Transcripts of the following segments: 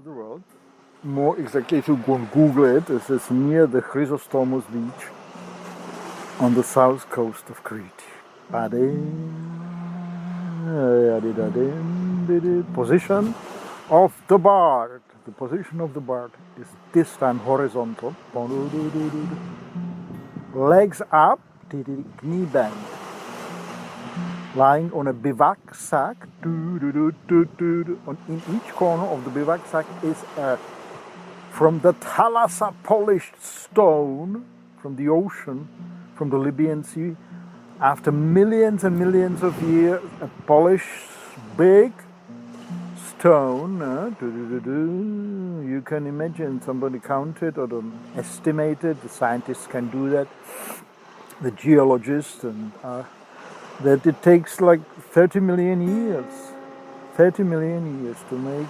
of the world. More exactly, if you go and Google it, it is near the Chrysostomos beach on the south coast of Crete. Position of the bard. The position of the bard is this time horizontal. Legs up, knee bend. Lying on a bivouac sack. In each corner of the bivouac sack is from the thalassa polished stone from the ocean, from the Libyan Sea. After millions and millions of years, a polished big stone. You can imagine somebody counted or estimated. The scientists can do that. The geologists, and that it takes like 30 million years. 30 million years to make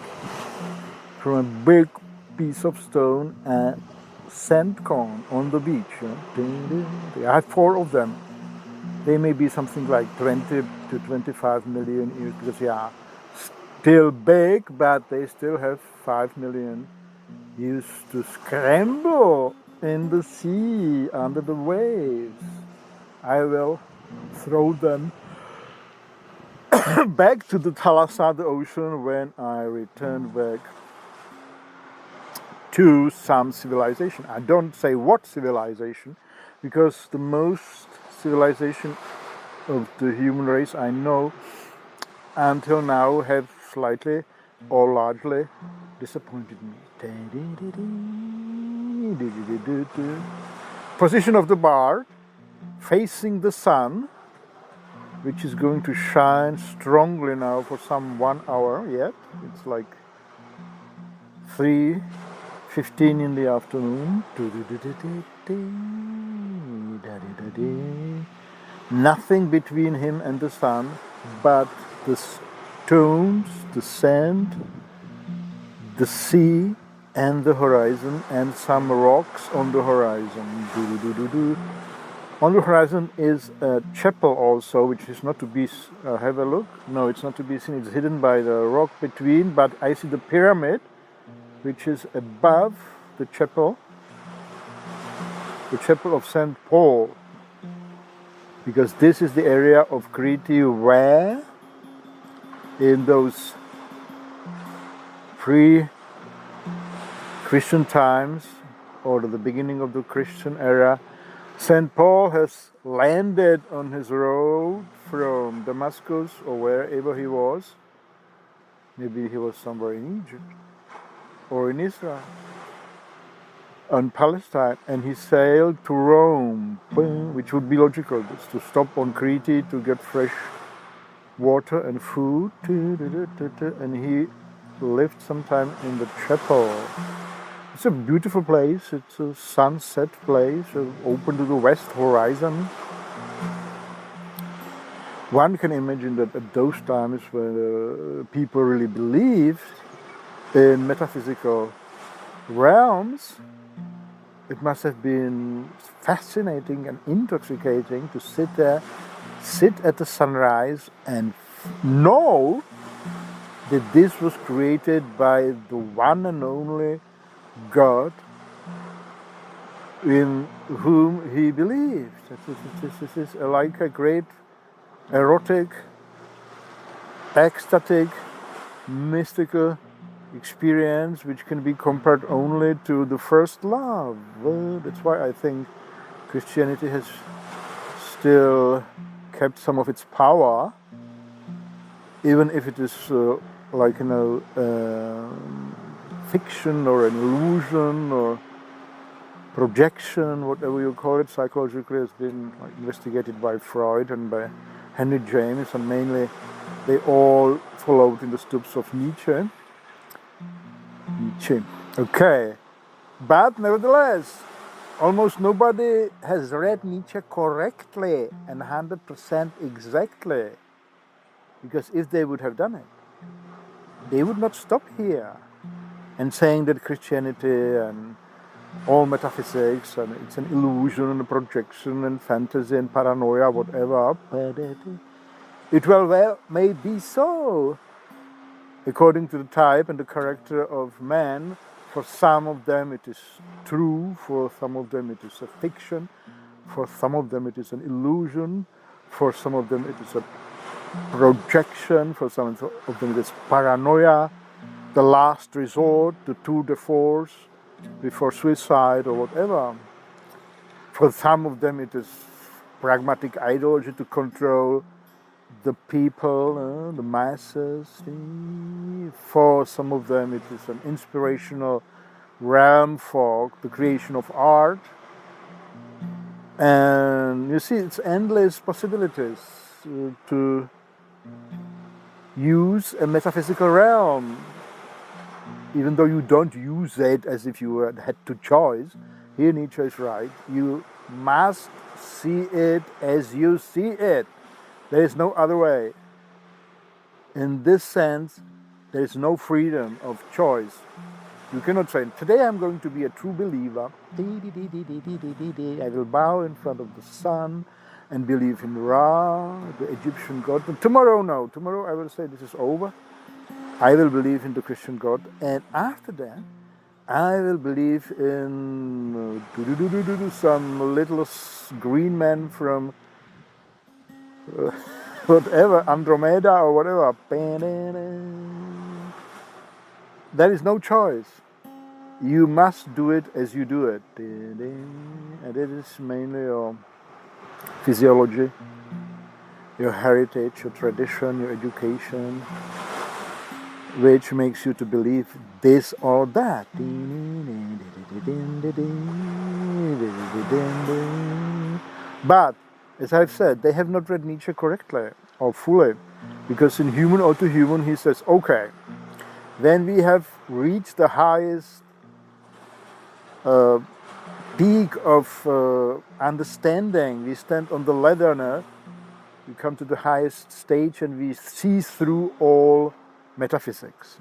from a big piece of stone a sand cone on the beach. I have 4 of them. They may be something like 20 to 25 million years because still big, but they still have 5 million years to scramble in the sea under the waves. I will throw them back to the thalassa, the ocean, when I return back to some civilization. I don't say what civilization, because the most civilization of the human race I know until now have slightly or largely disappointed me. Position of the bar, facing the sun, which is going to shine strongly now for some 1 hour yet. It's like 3:15 in the afternoon. Nothing between him and the sun but the stones, the sand, the sea and the horizon, and some rocks on the horizon. On the horizon is a chapel also, which is not to be, have a look. No, it's not to be seen, it's hidden by the rock between, but I see the pyramid, which is above the chapel of St. Paul, because this is the area of Crete where, in those pre-Christian times, or the beginning of the Christian era, St. Paul has landed on his road from Damascus or wherever he was. Maybe he was somewhere in Egypt or in Israel, on Palestine, and he sailed to Rome, which would be logical, just to stop on Crete to get fresh water and food, and he lived sometime in the chapel. It's a beautiful place, it's a sunset place, open to the west horizon. One can imagine that at those times when people really believed in metaphysical realms, it must have been fascinating and intoxicating to sit there, sit at the sunrise and know that this was created by the one and only God in whom he believed. This is like a great erotic, ecstatic, mystical experience which can be compared only to the first love. That's why I think Christianity has still kept some of its power, even if it is fiction or an illusion or projection, whatever you call it. Psychologically has been investigated by Freud and by Henry James, and mainly they all followed in the steps of Nietzsche. Okay, but nevertheless, almost nobody has read Nietzsche correctly and 100% exactly, because if they would have done it, they would not stop here and saying that Christianity and all metaphysics and it's an illusion and a projection and fantasy and paranoia, whatever. It well may be so, according to the type and the character of man. For some of them it is true, for some of them it is a fiction, for some of them it is an illusion, for some of them it is a projection, for some of them it is paranoia, the last resort, the tour de force before suicide or whatever. For some of them it is pragmatic ideology to control the people, the masses. For some of them it is an inspirational realm for the creation of art. And you see, it's endless possibilities to use a metaphysical realm, even though you don't use it as if you had to choose. Here Nietzsche is right. You must see it as you see it. There is no other way. In this sense, there is no freedom of choice. You cannot say, today I'm going to be a true believer. I will bow in front of the sun and believe in Ra, the Egyptian god. And tomorrow, no. Tomorrow I will say, this is over. I will believe in the Christian God. And after that, I will believe in some little green man from whatever, Andromeda or whatever. There is no choice. You must do it as you do it. And it is mainly your physiology, your heritage, your tradition, your education, which makes you to believe this or that. But, as I've said, they have not read Nietzsche correctly or fully, because in Human or to Human he says, okay, when we have reached the highest peak of understanding, we stand on the ladder now, we come to the highest stage and we see through all metaphysics,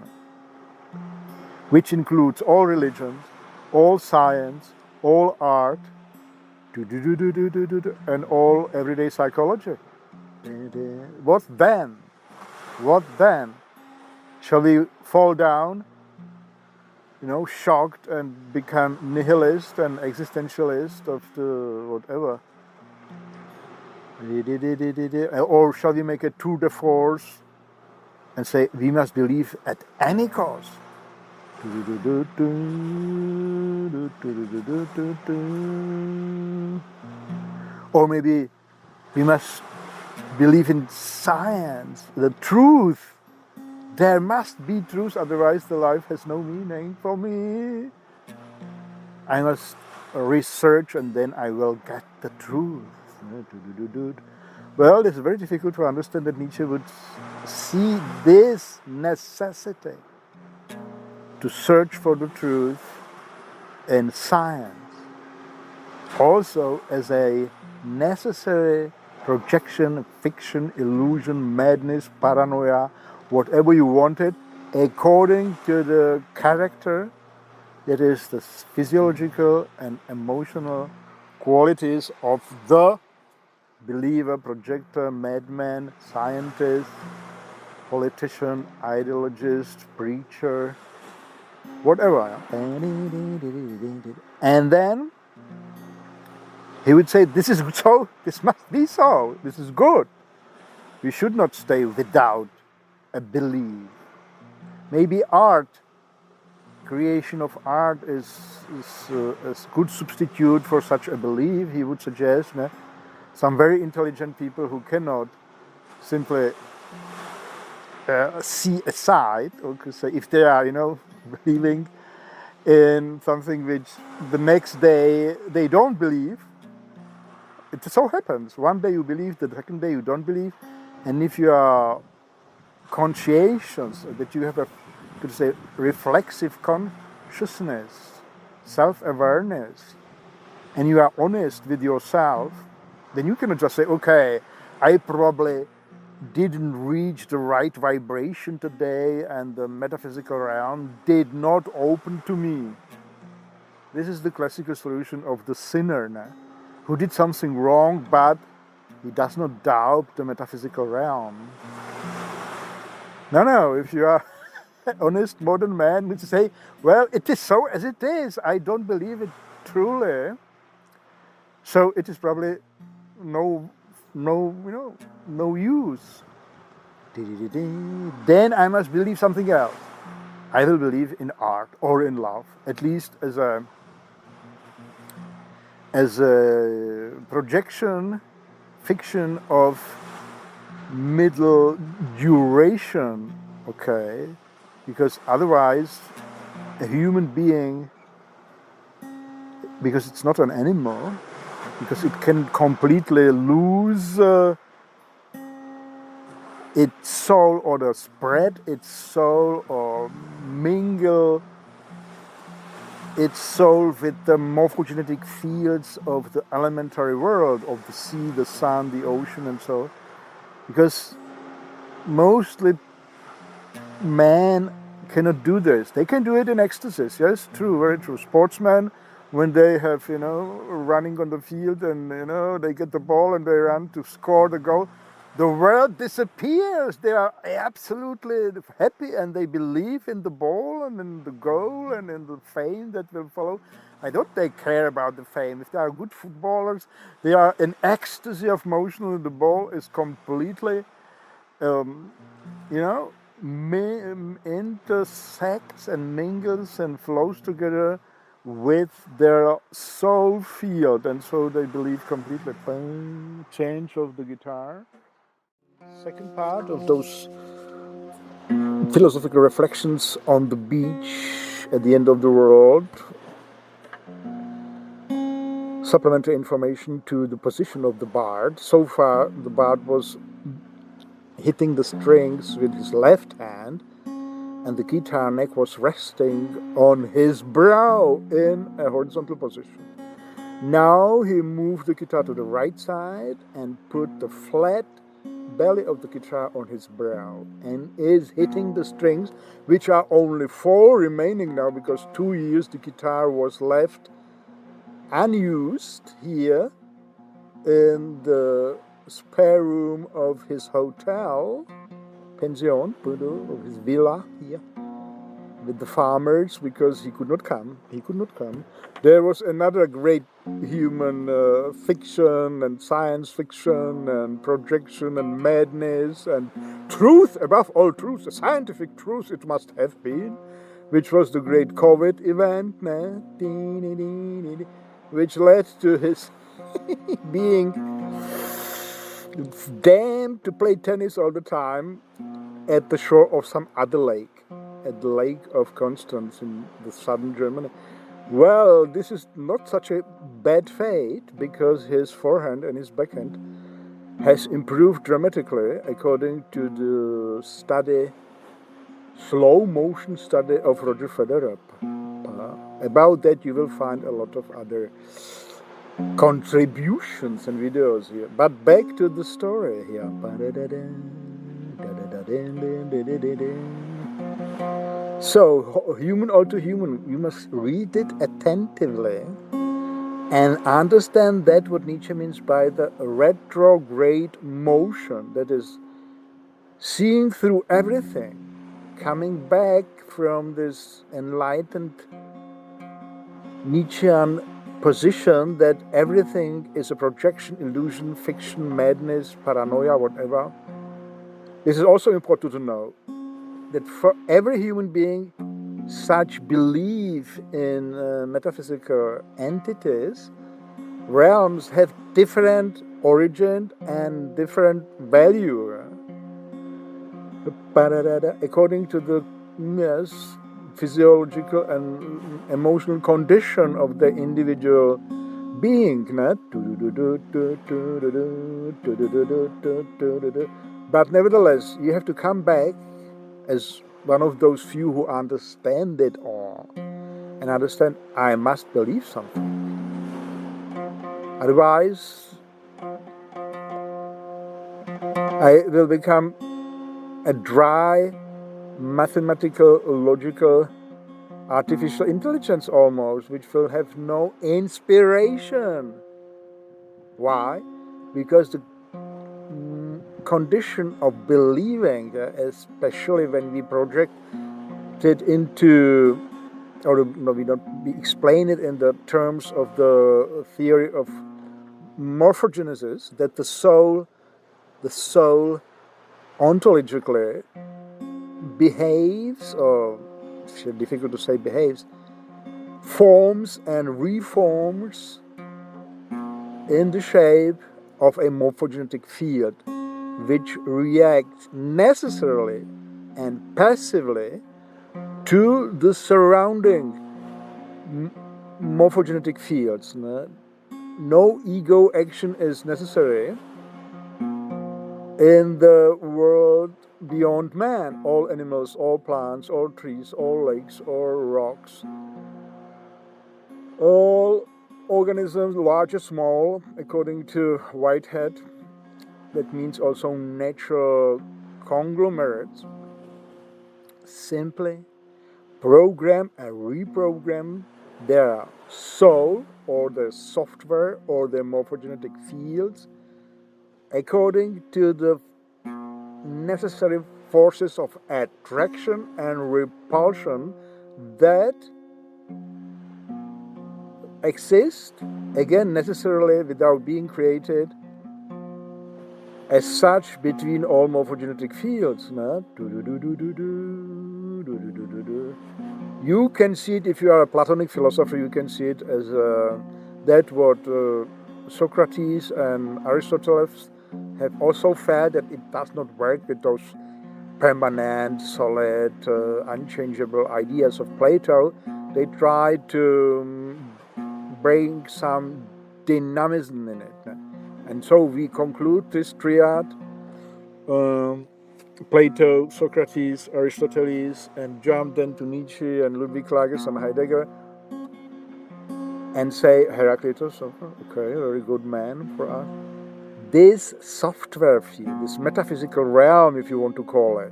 which includes all religions, all science, all art, and all everyday psychology. What then? What then? Shall we fall down, shocked and become nihilist and existentialist of the whatever? Or shall we make a tour de force and say we must believe at any cost? Or maybe we must believe in science, the truth. There must be truth, otherwise the life has no meaning for me. I must research and then I will get the truth. Well, it's very difficult to understand that Nietzsche would see this necessity to search for the truth in science also as a necessary projection, fiction, illusion, madness, paranoia, whatever you wanted, according to the character, that is the physiological and emotional qualities of the believer, projector, madman, scientist, politician, ideologist, preacher, whatever. And then he would say, this is so, this must be so, this is good. We should not stay without a belief. Maybe art, creation of art is a good substitute for such a belief, he would suggest. Some very intelligent people who cannot simply see aside, or could say, if they are, believing in something which the next day they don't believe, it so happens. One day you believe, the second day you don't believe, and if you are conscientious, that you have a, could say, reflexive consciousness, self-awareness, and you are honest with yourself, then you cannot just say, okay, I probably didn't reach the right vibration today and the metaphysical realm did not open to me. This is the classical solution of the sinner who did something wrong, but he does not doubt the metaphysical realm. No, if you are honest modern man would say, well, it is so as it is. I don't believe it truly. So it is probably no use. Then I must believe something else. I will believe in art or in love, at least as a projection, fiction of middle duration, okay? Because otherwise, a human being, because it's not an animal, because it can completely lose its soul, or the spread its soul, or mingle its soul with the morphogenetic fields of the elementary world, of the sea, the sun, the ocean, and so. Because mostly man cannot do this. They can do it in ecstasies. Yes, true, very true. Sportsmen, when they have, running on the field and, they get the ball and they run to score the goal, the world disappears. They are absolutely happy and they believe in the ball and in the goal and in the fame that will follow. I don't they care about the fame. If they are good footballers, they are in ecstasy of motion and the ball is completely, intersects and mingles and flows together with their soul field, and so they believe completely. Change of the guitar. Second part of those philosophical reflections on the beach at the end of the world. Supplementary information to the position of the bard. So far, the bard was hitting the strings with his left hand, and the guitar neck was resting on his brow in a horizontal position. Now he moved the guitar to the right side and put the flat belly of the guitar on his brow and is hitting the strings, which are only 4 remaining now, because 2 years the guitar was left unused here in the spare room of his hotel, pension, of his villa here, with the farmers, because he could not come. There was another great human fiction and science fiction and projection and madness and truth, above all truth, a scientific truth it must have been, which was the great COVID event, which led to his being damned to play tennis all the time at the shore of some other lake, at the Lake of Constance in the southern Germany. Well, this is not such a bad fate, because his forehand and his backhand has improved dramatically according to the slow motion study of Roger Federer. About that you will find a lot of other contributions and videos here. But back to the story here. So, human or to human, you must read it attentively and understand that what Nietzsche means by the retrograde motion, that is, seeing through everything, coming back from this enlightened Nietzschean position that everything is a projection, illusion, fiction, madness, paranoia, whatever. This is also important to know, that for every human being, such belief in metaphysical entities, realms, have different origin and different value. According to the physiological and emotional condition of the individual being. But nevertheless, you have to come back as one of those few who understand it all and understand, I must believe something. Otherwise, I will become a dry, mathematical, logical, artificial intelligence almost, which will have no inspiration. Why? Because the condition of believing, especially when we project it into, or no, we explain it in the terms of the theory of morphogenesis, that the soul ontologically behaves, or it's difficult to say behaves, forms and reforms in the shape of a morphogenetic field, which reacts necessarily and passively to the surrounding morphogenetic fields. No ego action is necessary in the world beyond man. All animals, all plants, all trees, all lakes, all rocks, all organisms, large or small, according to Whitehead, that means also natural conglomerates, simply program and reprogram their soul or their software or their morphogenetic fields according to the necessary forces of attraction and repulsion that exist, again necessarily without being created, as such between all morphogenetic fields. You can see it, if you are a Platonic philosopher, you can see it as that what Socrates and Aristotle have also felt, that it does not work with those permanent, solid, unchangeable ideas of Plato. They try to bring some dynamism in it. And so we conclude this triad, Plato, Socrates, Aristoteles, and jump then to Nietzsche and Ludwig Klages and Heidegger, and say Heraclitus, okay, very good man for us. This software field, this metaphysical realm, if you want to call it,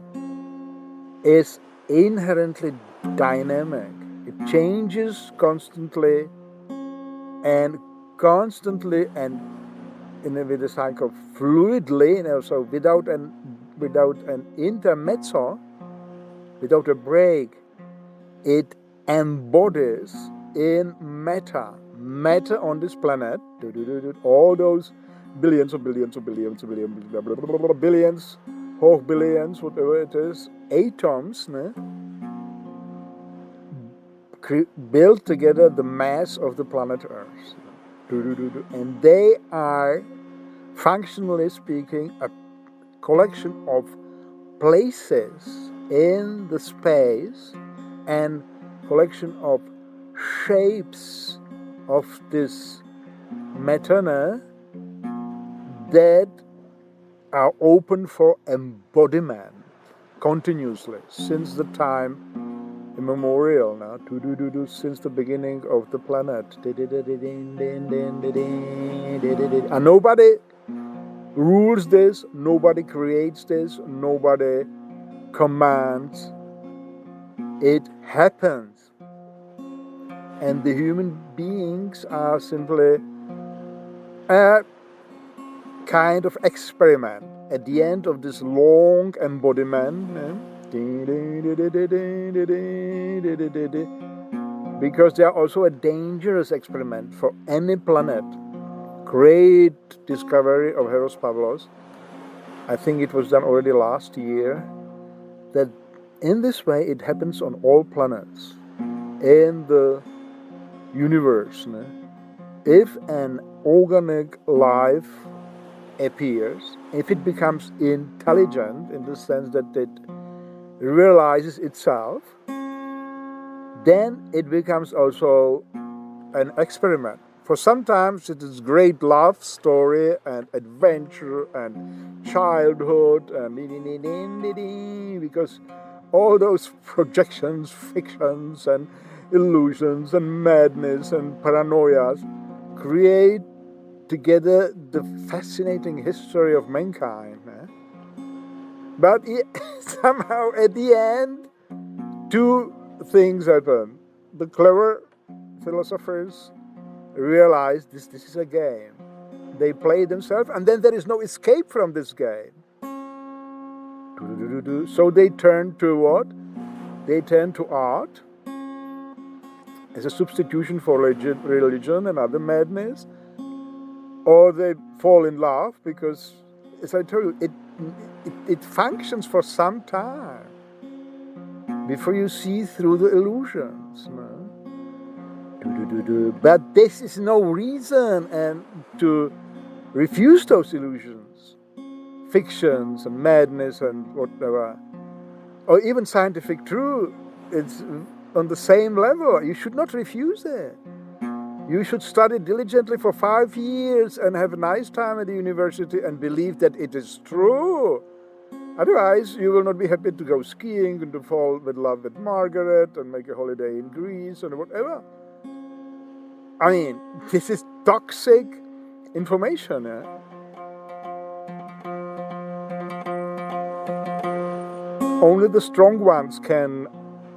is inherently dynamic. It changes constantly and with a cycle fluidly, so without an intermezzo, without a break. It embodies in matter on this planet, all those billions, whole billions, whatever it is, atoms, build together the mass of the planet Earth. And they are, functionally speaking, a collection of places in the space and collection of shapes of this matter that are open for embodiment continuously since the time immemorial, now since the beginning of the planet. And nobody rules this, nobody creates this, nobody commands. It happens. And the human beings are simply a kind of experiment at the end of this long embodiment. Because they are also a dangerous experiment for any planet. Great discovery of Heros Pavlos, I think it was done already last year, that in this way it happens on all planets in the universe. If an organic life appears, if it becomes intelligent in the sense that it realizes itself, then it becomes also an experiment. For sometimes it is great love story and adventure and childhood and because all those projections, fictions and illusions and madness and paranoias create together the fascinating history of mankind. But somehow at the end, two things happen. The clever philosophers realize this is a game. They play themselves, and then there is no escape from this game. So they turn to what? they turn to art as a substitution for religion and other madness, or they fall in love because, as I told you, it functions for some time before you see through the illusions. No? But this is no reason and to refuse those illusions, fictions and madness and whatever, or even scientific truth. It's on the same level. You should not refuse it. You should study diligently for 5 years and have a nice time at the university and believe that it is true. Otherwise, you will not be happy to go skiing and to fall in love with Margaret and make a holiday in Greece and whatever. I mean, this is toxic information. Only the strong ones can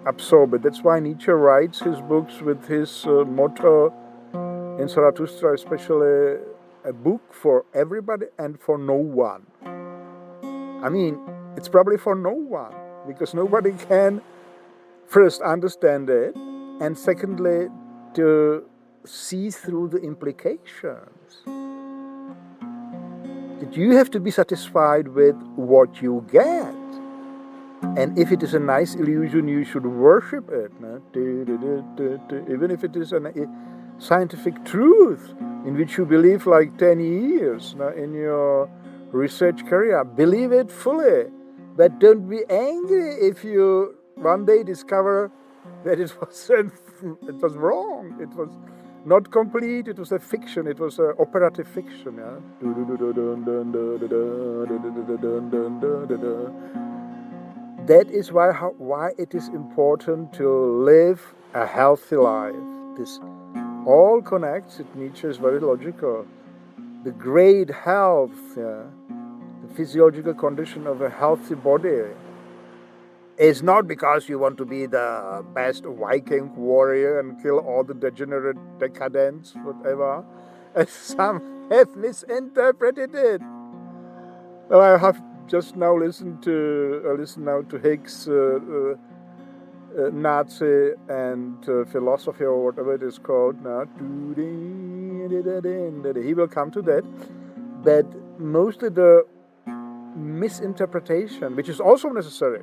absorb it. That's why Nietzsche writes his books with his motto in Zarathustra, especially a book for everybody and for no one. I mean, it's probably for no one, because nobody can first understand it, and secondly, to see through the implications. That you have to be satisfied with what you get. And if it is a nice illusion, you should worship it. No? Even if it is a scientific truth in which you believe like 10 years in your research career, believe it fully. But don't be angry if you one day discover that it was wrong. It was not complete. It was a fiction. It was an operative fiction. That is why it is important to live a healthy life. This all connects. Nietzsche is very logical. The great health, the physiological condition of a healthy body, is not because you want to be the best Viking warrior and kill all the degenerate decadents, whatever, as some have misinterpreted it. Well, I have just now listen now to Hicks' Nazi and philosophy, or whatever it is called now. He will come to that, but mostly the misinterpretation, which is also necessary,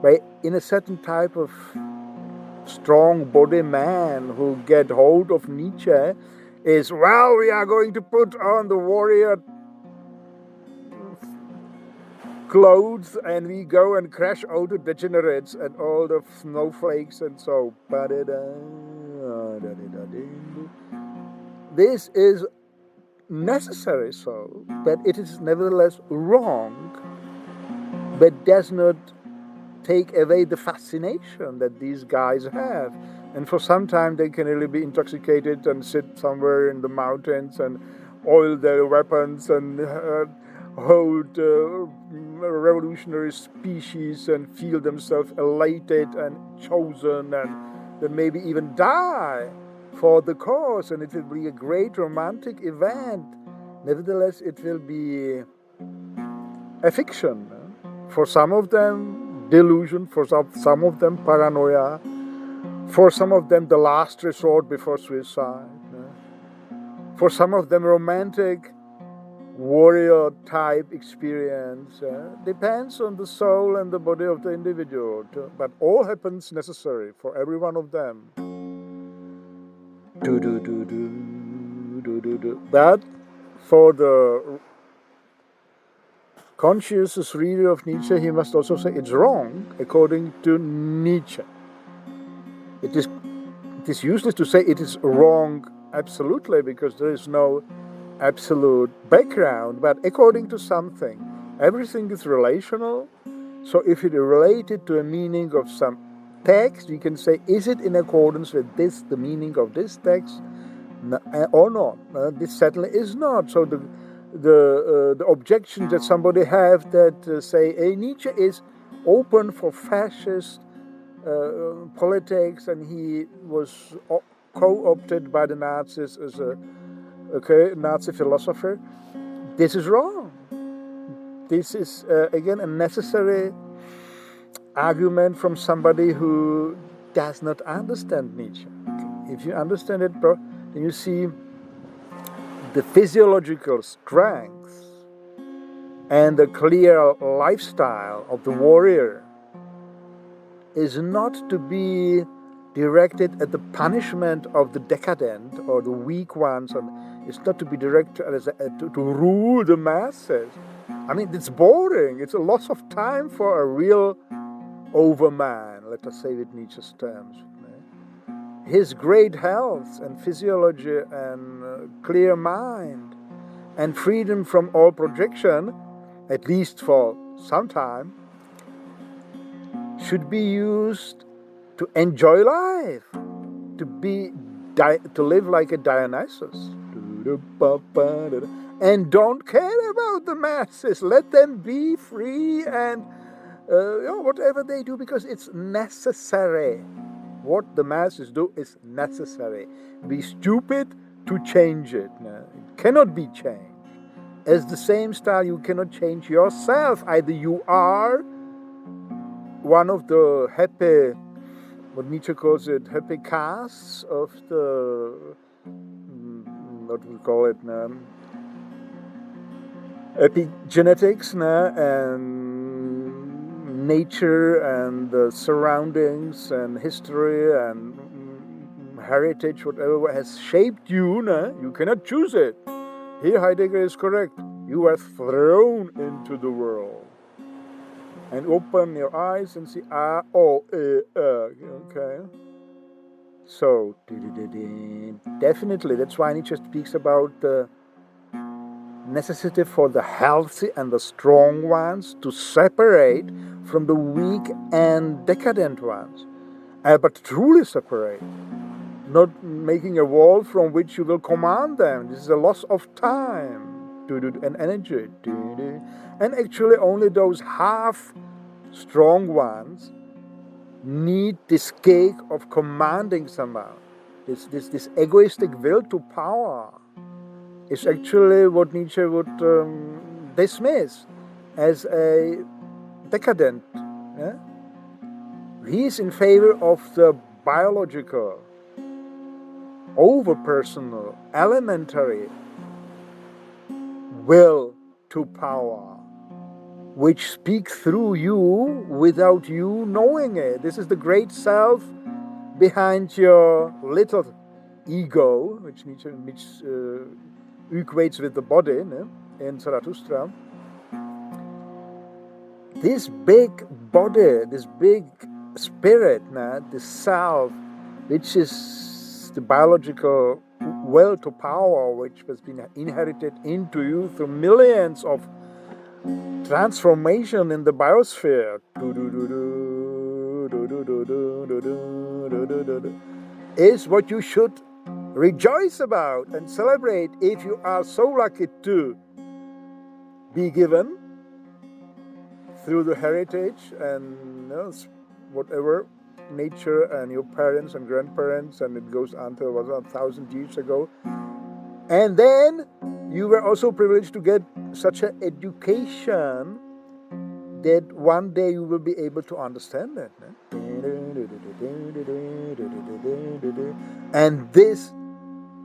by in a certain type of strong body man who get hold of Nietzsche, is, well, we are going to put on the warrior clothes and we go and crash all the degenerates and all the snowflakes and so. This is necessary, so, but it is nevertheless wrong, but does not take away the fascination that these guys have. And for some time they can really be intoxicated and sit somewhere in the mountains and oil their weapons and hold revolutionary species and feel themselves elated and chosen, and then maybe even die for the cause, and it will be a great romantic event. Nevertheless, it will be a fiction. For some of them, delusion. For some of them, paranoia. For some of them, the last resort before suicide. For some of them, romantic warrior type experience. Depends on the soul and the body of the individual. But all happens necessary for every one of them. But for the conscious reader of Nietzsche, he must also say it's wrong according to Nietzsche. It is useless to say it is wrong absolutely, because there is no absolute background, but according to something. Everything is relational, so if it is related to a meaning of some text, you can say, is it in accordance with this, the meaning of this text, or not? This certainly is not. So the objection that somebody have that say, hey, Nietzsche is open for fascist politics, and he was co-opted by the Nazis as a Nazi philosopher. This is wrong. This is again a necessary argument from somebody who does not understand Nietzsche. If you understand it, then you see the physiological strength and the clear lifestyle of the warrior is not to be directed at the punishment of the decadent or the weak ones. It's not to be directed to rule the masses. I mean, it's boring. It's a loss of time for a real overman, let us say with Nietzsche's terms. His great health and physiology and clear mind and freedom from all projection, at least for some time, should be used to enjoy life, to live like a Dionysus, and don't care about the masses. Let them be free and whatever they do, because it's necessary. What the masses do is necessary. Be stupid to change it. It cannot be changed. As the same style, you cannot change yourself. Either you are one of the happy, what Nietzsche calls it, happy castes of the, what we call it now, epigenetics, and nature and the surroundings and history and heritage, whatever has shaped you. You cannot choose it. Here Heidegger is correct. You are thrown into the world. And open your eyes and see, okay. So, definitely, that's why Nietzsche speaks about the necessity for the healthy and the strong ones to separate from the weak and decadent ones. But truly separate. Not making a wall from which you will command them. This is a loss of time and energy. And actually only those half strong ones need this cake of commanding someone. This egoistic will to power is actually what Nietzsche would dismiss as a decadent. Yeah? He is in favor of the biological, over-personal, elementary will to power, which speaks through you without you knowing it. This is the great self behind your little ego, which Nietzsche equates with the body in Zarathustra. This big body, this big spirit, this self, which is the biological will to power, which has been inherited into you through millions of transformation in the biosphere, is what you should rejoice about and celebrate if you are so lucky to be given through the heritage and whatever nature and your parents and grandparents, and it goes until 1,000 years ago. And then you were also privileged to get such an education that one day you will be able to understand that. And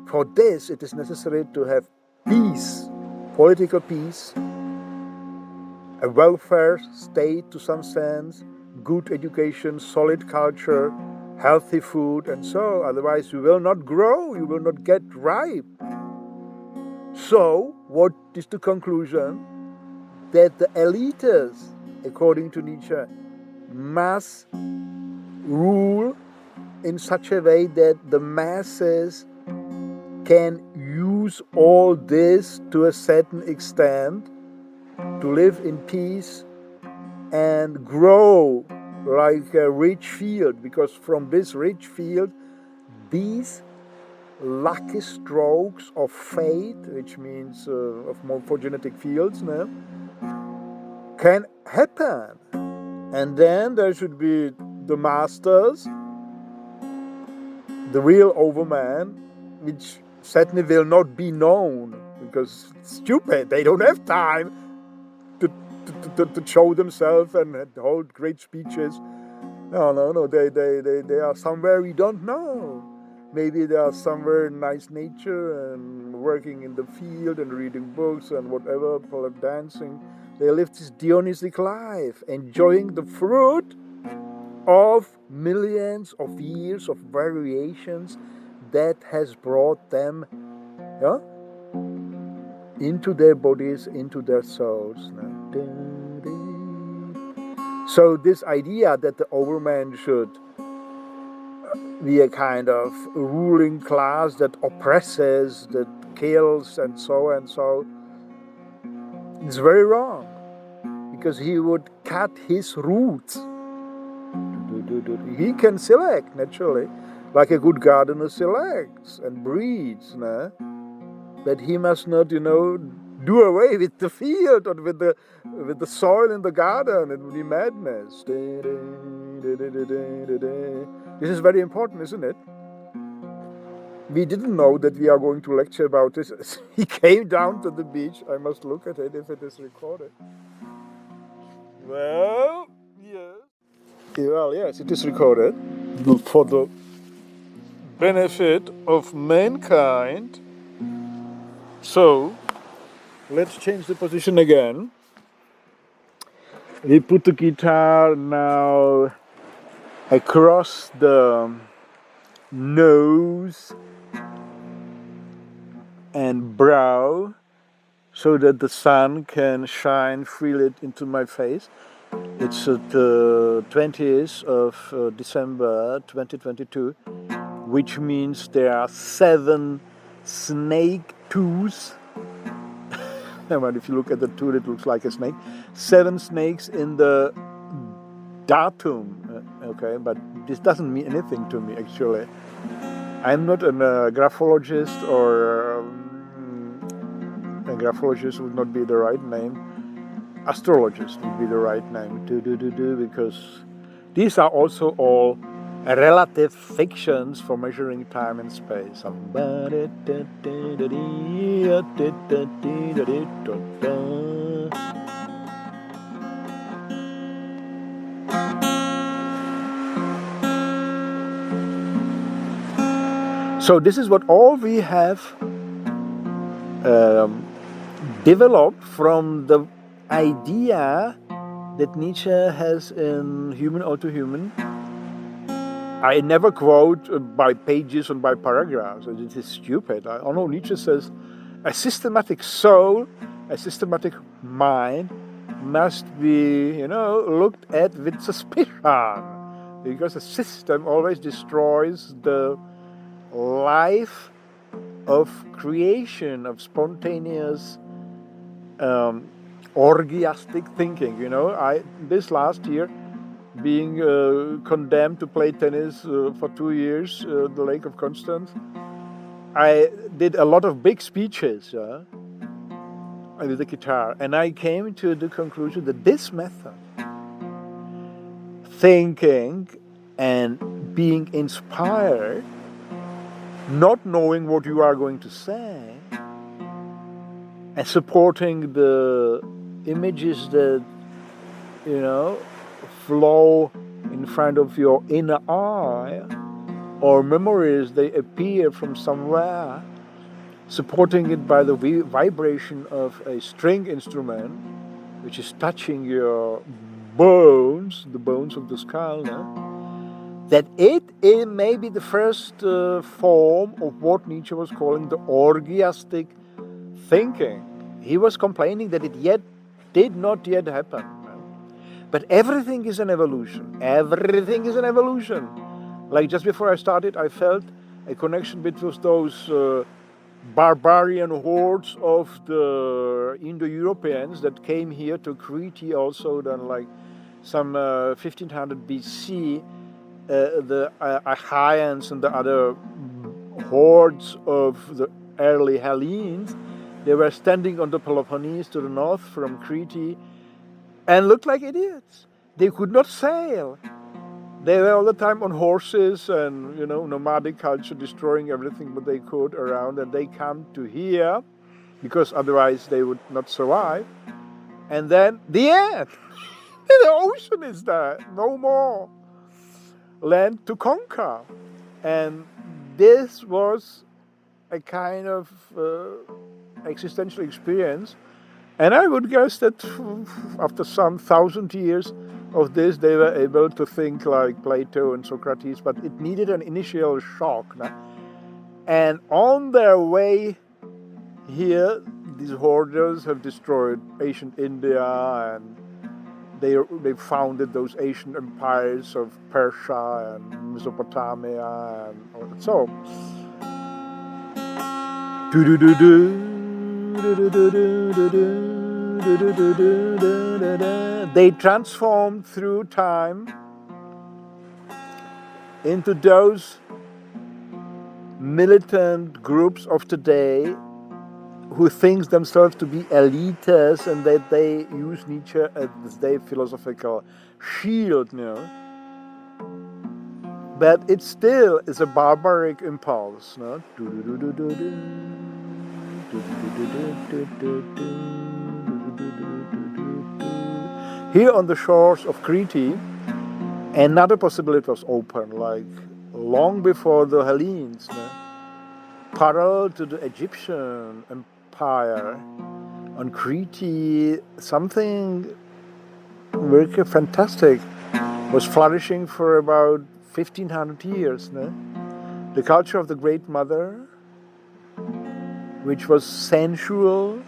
for this, it is necessary to have peace, political peace, a welfare state to some sense, good education, solid culture, healthy food, and so. Otherwise, you will not grow, you will not get ripe. So, what is the conclusion? That the elites, according to Nietzsche, must rule in such a way that the masses can use all this to a certain extent to live in peace and grow like a rich field, because from this rich field, these lucky strokes of fate, which means of morphogenetic fields, can happen. And then there should be the masters, the real overman, which certainly will not be known because it's stupid. They don't have time to to show themselves and hold great speeches. No, they are somewhere we don't know. Maybe they are somewhere in nice nature and working in the field and reading books and whatever, dancing. They live this Dionysic life, enjoying the fruit of millions of years of variations that has brought them into their bodies, into their souls. So this idea that the overman should be a kind of ruling class that oppresses, that kills, and so is very wrong, because he would cut his roots. He can select, naturally, like a good gardener selects and breeds, but he must not, do away with the field or with the soil in the garden. It would be madness. This is very important, isn't it? We didn't know that we are going to lecture about this. He came down to the beach. I must look at it if it is recorded. Well, yes. Well, yes, it is recorded for the benefit of mankind. So, let's change the position again. We put the guitar now across the nose and brow so that the sun can shine freely into my face. It's the 20th of December 2022, which means there are 7 snake tooths. If you look at the tooth, it looks like a snake. 7 snakes in the datum, okay, but this doesn't mean anything to me, actually. I'm not a graphologist, or a graphologist would not be the right name. Astrologist would be the right name, because these are also all relative fictions for measuring time and space. So this is what all we have developed from the idea that Nietzsche has in Human All Too Human. I never quote by pages and by paragraphs. It is stupid. I know Nietzsche says a systematic soul, a systematic mind must be, looked at with suspicion, because a system always destroys the life of creation, of spontaneous, orgiastic thinking. This last year, being condemned to play tennis for 2 years at the Lake of Constance, I did a lot of big speeches with the guitar, and I came to the conclusion that this method, thinking and being inspired, not knowing what you are going to say, and supporting the images that, flow in front of your inner eye, or memories, they appear from somewhere, supporting it by the vibration of a string instrument, which is touching your bones, the bones of the skull, that it may be the first form of what Nietzsche was calling the orgiastic thinking. He was complaining that it did not yet happen. But everything is an evolution. Everything is an evolution. Like just before I started, I felt a connection between those barbarian hordes of the Indo-Europeans that came here to Crete also, then like some 1500 BC, the Achaeans and the other hordes of the early Hellenes, they were standing on the Peloponnese to the north from Crete and looked like idiots. They could not sail. They were all the time on horses and, nomadic culture, destroying everything that they could around, and they come to here because otherwise they would not survive. And then the end. The ocean is there, no more land to conquer. And this was a kind of existential experience. And I would guess that after some 1,000 years of this, they were able to think like Plato and Socrates, but it needed an initial shock. No? And on their way here, these hoarders have destroyed ancient India, and they founded those ancient empires of Persia and Mesopotamia and so. They transformed through time into those militant groups of today who think themselves to be elites, and that they use Nietzsche as their philosophical shield, you know. But it still is a barbaric impulse, no? Here on the shores of Crete, another possibility was open, like long before the Hellenes, no? Parallel to the Egyptian empire, on Crete, something very fantastic was flourishing for about 1,500 years. No? The culture of the Great Mother, which was sensual,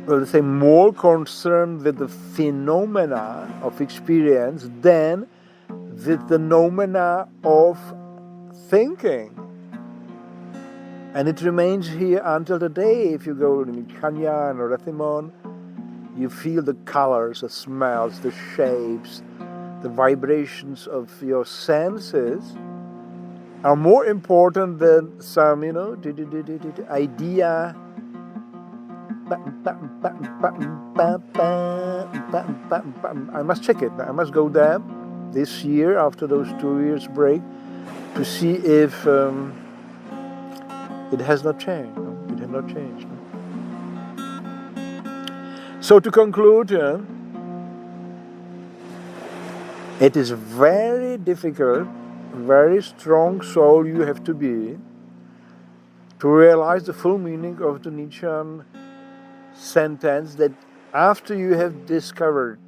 well, let's say more concerned with the phenomena of experience than with the phenomena of thinking. And it remains here until today. If you go to Kenya and Rethymnon, you feel the colors, the smells, the shapes, the vibrations of your senses are more important than some, you know, idea. I must check it. I must go there this year after those 2 years break to see if it has not changed. No? It has not changed. No? So to conclude, it is very difficult, very strong soul you have to be to realize the full meaning of the Nietzschean sentence that after you have discovered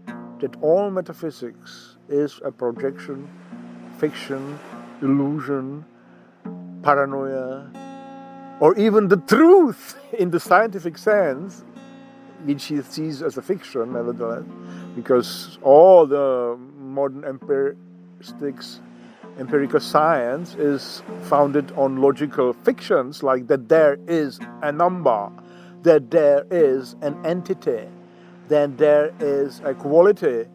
that all metaphysics is a projection, fiction, illusion, paranoia, or even the truth in the scientific sense, which he sees as a fiction, nevertheless, because all the modern empirical science is founded on logical fictions, like that there is a number, that there is an entity, that there is a quality,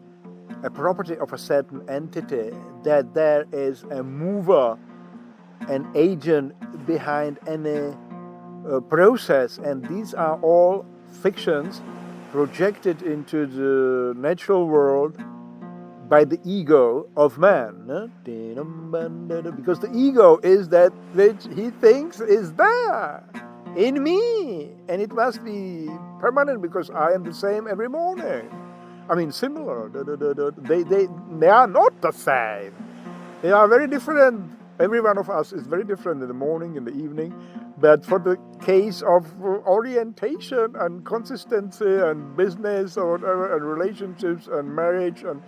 a property of a certain entity, that there is a mover, an agent behind any process, and these are all fictions projected into the natural world by the ego of man. Because the ego is that which he thinks is there in me, and it must be permanent because I am the same every morning. I mean, similar. They are not the same. They are very different. Every one of us is very different in the morning, in the evening. But for the case of orientation and consistency and business or whatever, and relationships and marriage and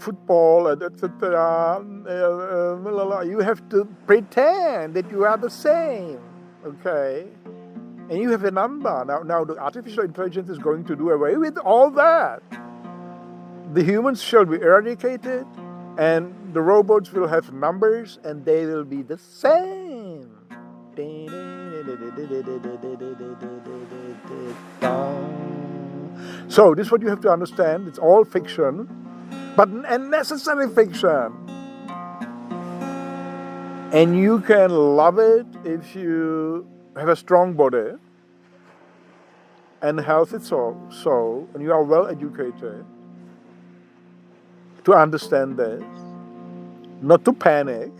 football and etc., you have to pretend that you are the same, okay? And you have a number. Now the artificial intelligence is going to do away with all that. The humans shall be eradicated, and the robots will have numbers, and they will be the same. So this is what you have to understand. It's all fiction, but a necessary fiction. And you can love it if you have a strong body and healthy soul, and you are well educated to understand this. Not to panic.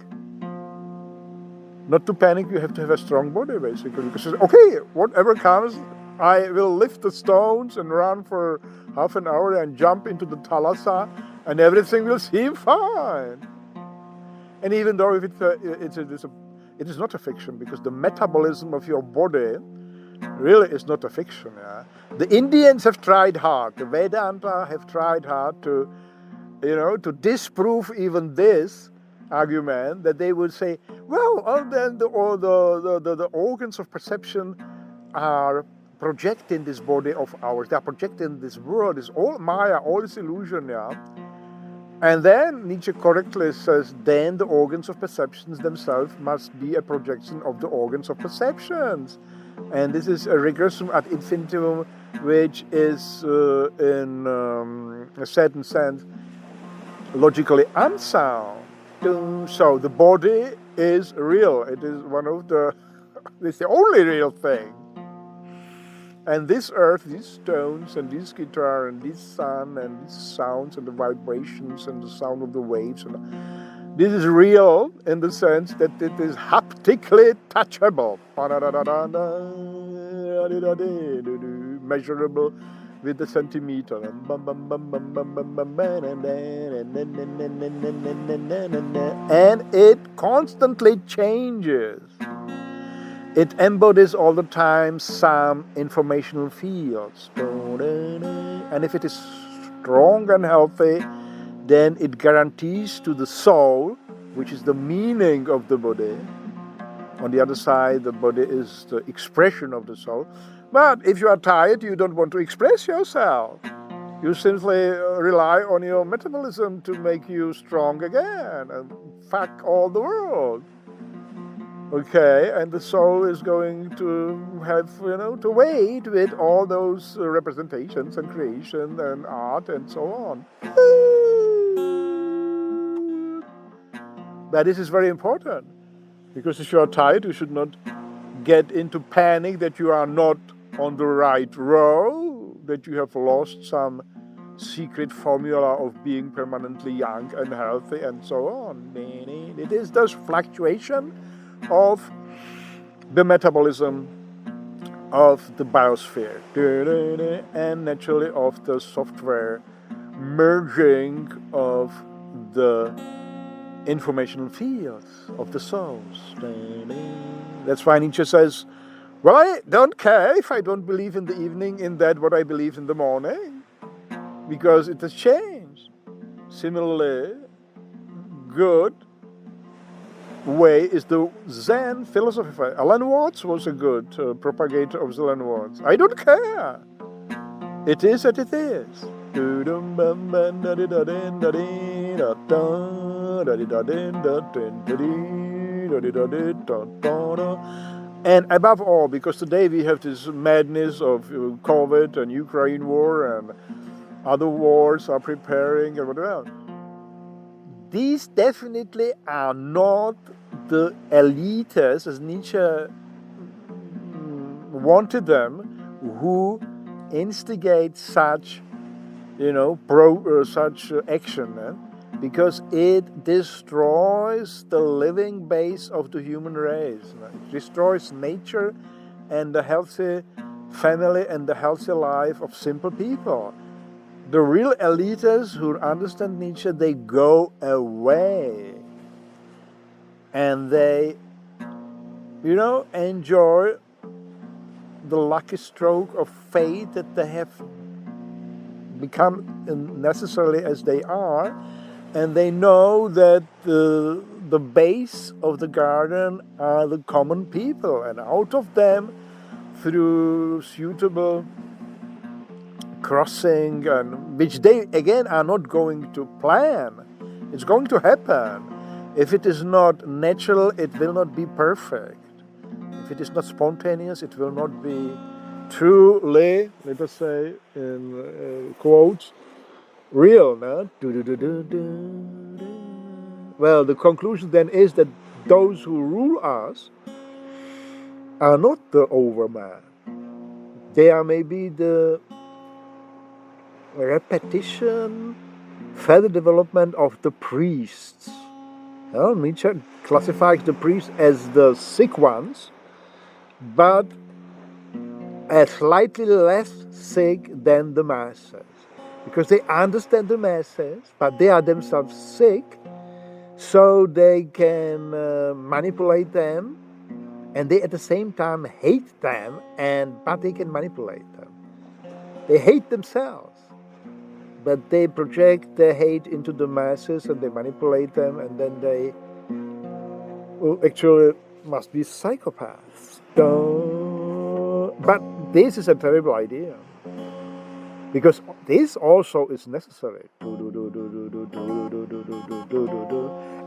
Not to panic, you have to have a strong body, basically. Because, okay, whatever comes, I will lift the stones and run for half an hour and jump into the thalassa, and everything will seem fine. And even though if it is not a fiction, because the metabolism of your body really is not a fiction. Yeah? The Indians have tried hard, the Vedanta have tried hard to to disprove even this argument, that they would say, well, then the organs of perception are projecting this body of ours, they are projecting this world, it's all Maya, all this illusion, yeah. And then Nietzsche correctly says, then the organs of perceptions themselves must be a projection of the organs of perceptions. And this is a regressum ad infinitum, which is in a certain sense logically unsound. So the body is real. It is one of the, it's the only real thing. And this earth, these stones, and this guitar, and this sun, and these sounds, and the vibrations, and the sound of the waves, and this is real in the sense that it is haptically touchable, measurable with the centimeter, and it constantly changes. It embodies all the time some informational fields, and if it is strong and healthy, then it guarantees to the soul, which is the meaning of the body. On the other side, the body is the expression of the soul. But if you are tired, you don't want to express yourself. You simply rely on your metabolism to make you strong again and fuck all the world. Okay, and the soul is going to have, to wait with all those representations and creation and art and so on. But this is very important, because if you are tired, you should not get into panic that you are not on the right road, that you have lost some secret formula of being permanently young and healthy and so on. It is thus fluctuation of the metabolism of the biosphere and naturally of the software merging of the informational fields of the souls. That's why Nietzsche says, well, I don't care if I don't believe in the evening in that what I believe in the morning, because it has changed. Similarly, good way is the Zen philosophy. Alan Watts was a good propagator of Alan Watts. I don't care. It is what it is. And above all, because today we have this madness of COVID and Ukraine war and other wars are preparing and whatever. These definitely are not the elites, as Nietzsche wanted them, who instigate such, such action, because it destroys the living base of the human race. It destroys nature and the healthy family and the healthy life of simple people. The real elites who understand Nietzsche, they go away and they, enjoy the lucky stroke of fate that they have become necessarily as they are, and they know that the base of the garden are the common people, and out of them, through suitable crossing, and which they again are not going to plan. It's going to happen. If it is not natural, it will not be perfect. If it is not spontaneous, it will not be truly, let us say in quotes, real. No? Well, the conclusion then is that those who rule us are not the overman. They are maybe the repetition, further development of the priests. Nietzsche classifies the priests as the sick ones, but slightly less sick than the masses, because they understand the masses, but they are themselves sick, so they can manipulate them, and they at the same time hate them, but they can manipulate them. They hate themselves, but they project their hate into the masses and they manipulate them, and then they actually must be psychopaths. But this is a terrible idea, because this also is necessary,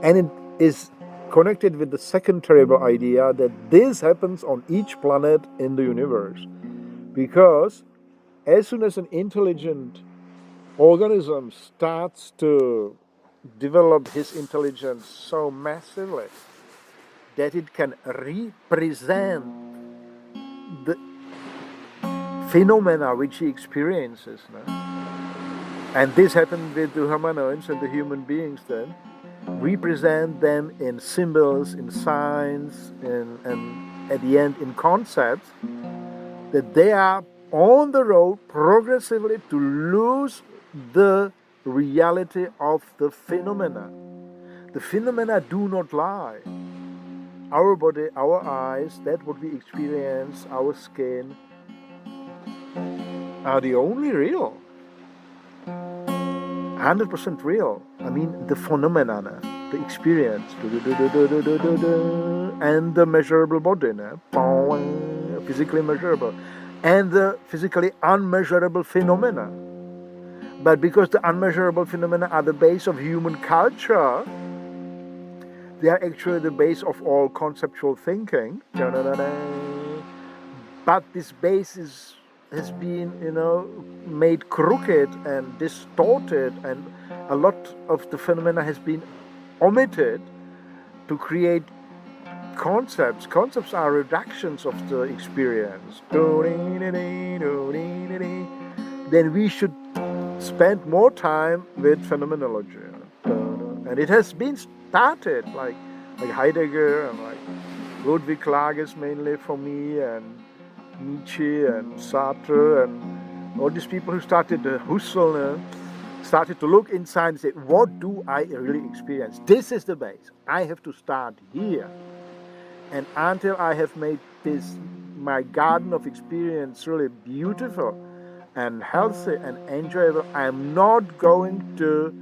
and it is connected with the second terrible idea that this happens on each planet in the universe, because as soon as an intelligent organism starts to develop his intelligence so massively that it can represent the phenomena which he experiences, and this happened with the humanoids and the human beings, then represent them in symbols, in signs, and at the end in concepts, that they are on the road progressively to lose the reality of the phenomena. The phenomena do not lie. Our body, our eyes, that what we experience, our skin, are the only real. 100% real. I mean, the phenomena, the experience, and the measurable body, physically measurable, and the physically unmeasurable phenomena. But because the unmeasurable phenomena are the base of human culture, they are actually the base of all conceptual thinking. But this base has been, made crooked and distorted, and a lot of the phenomena has been omitted to create concepts. Concepts are reductions of the experience. Then we should spend more time with phenomenology, and it has been started like Heidegger and like Ludwig Klages mainly for me, and Nietzsche and Sartre and all these people who started Husserl, started to look inside and say, what do I really experience? This is the base. I have to start here. And until I have made this, my garden of experience, really beautiful and healthy and enjoyable, I am not going to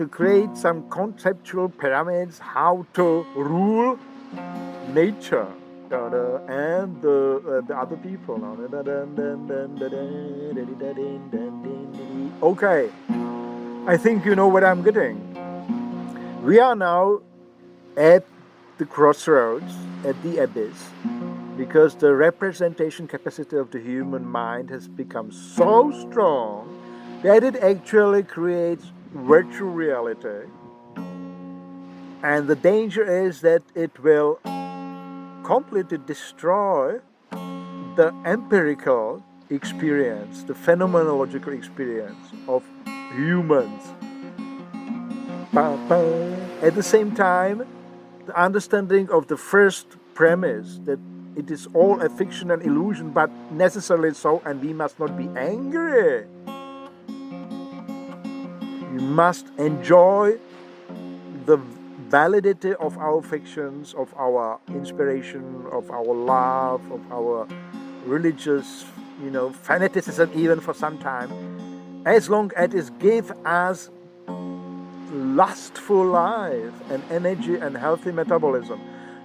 create some conceptual pyramids how to rule nature and the other people. Okay, I think you know what I'm getting. We are now at the crossroads, at the abyss, because the representation capacity of the human mind has become so strong that it actually creates virtual reality. And the danger is that it will completely destroy the empirical experience, the phenomenological experience of humans. At the same time, the understanding of the first premise, that it is all a fiction and illusion, but necessarily so, and we must not be angry. We must enjoy the validity of our fictions, of our inspiration, of our love, of our religious, fanaticism even for some time, as long as it gives us lustful life and energy and healthy metabolism.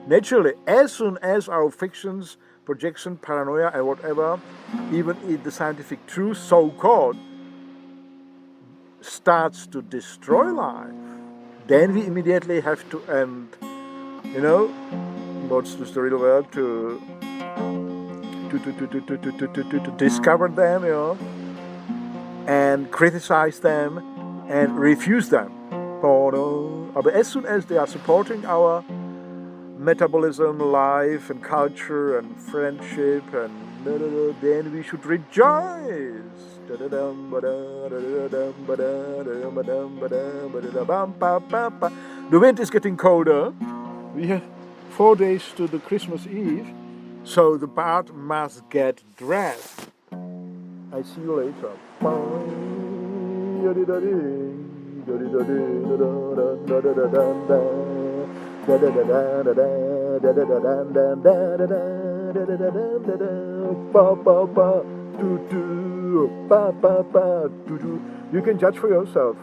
Naturally, as soon as our fictions, projection, paranoia, and whatever, even if the scientific truth, so-called, starts to destroy life, then we immediately have to end, what's the real word, to discover them, and criticize them and refuse them. But as soon as they are supporting our metabolism, life, and culture, and friendship, and then we should rejoice. The wind is getting colder. We have 4 days to the Christmas Eve, So the part must get dressed. I see you later. You can judge for yourself.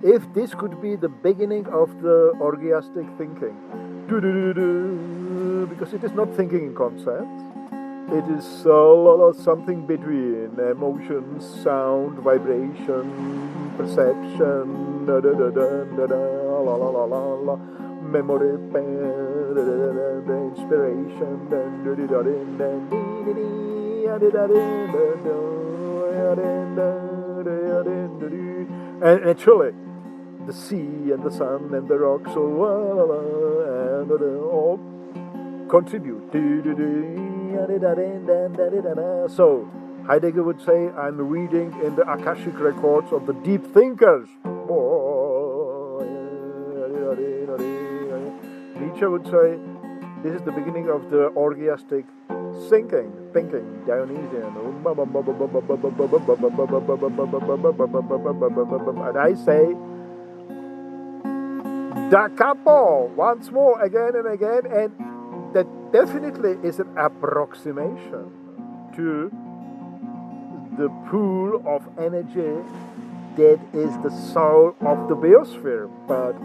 If this could be the beginning of the orgiastic thinking. Because it is not thinking in concepts. It is something between emotion, sound, vibration, perception, memory, inspiration, and actually the sea and the sun and the rocks and all contribute. So Heidegger would say, I'm reading in the Akashic records of the deep thinkers. Nietzsche would say, this is the beginning of the orgiastic thinking, Dionysian. And I say, da capo, once more, again and again, and that definitely is an approximation to the pool of energy that is the soul of the biosphere. But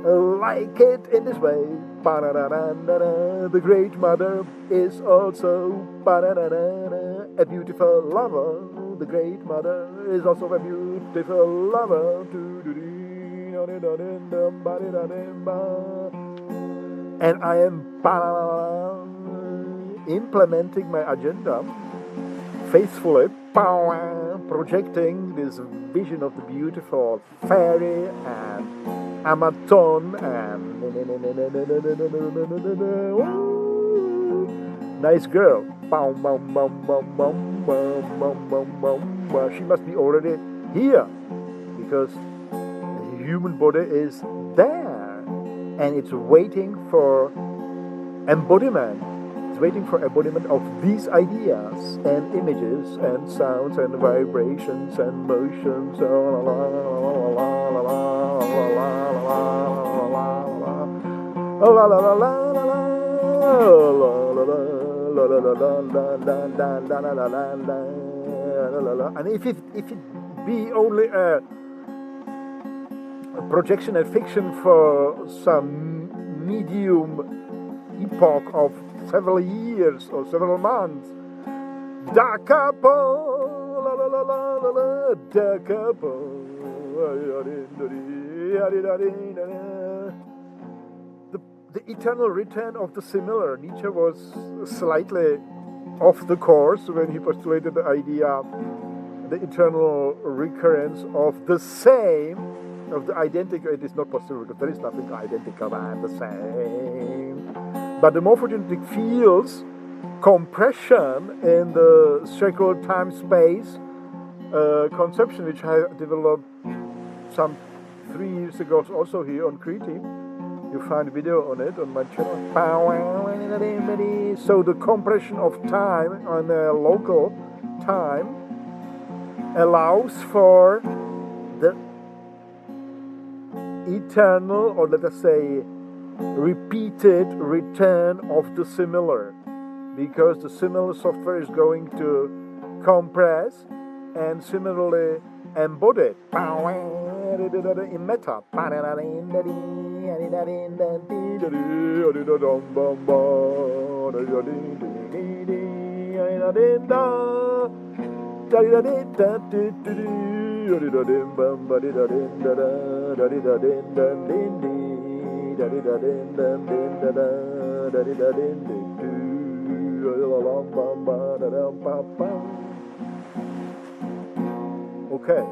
I like it in this way. The Great Mother is also a beautiful lover. The Great Mother is also a beautiful lover. And I am implementing my agenda faithfully, projecting this vision of the beautiful fairy and Amazon and nice girl. She must be already here because the human body is there and it's waiting for embodiment. It's waiting for embodiment of these ideas and images and sounds and vibrations and motions. And if it be only a projection and fiction for some medium epoch of several years or several months, da capo, da capo. The eternal return of the similar. Nietzsche was slightly off the course when he postulated the idea, the eternal recurrence of the same, of the identical. It is not possible because there is nothing identical and the same. But the morphogenetic fields compression in the circular time-space conception, which I developed some 3 years ago also here on Crete. You find a video on it on my channel. So the compression of time on a local time allows for the eternal, or let us say repeated return of the similar, because the similar software is going to compress and similarly embody in meta. Okay.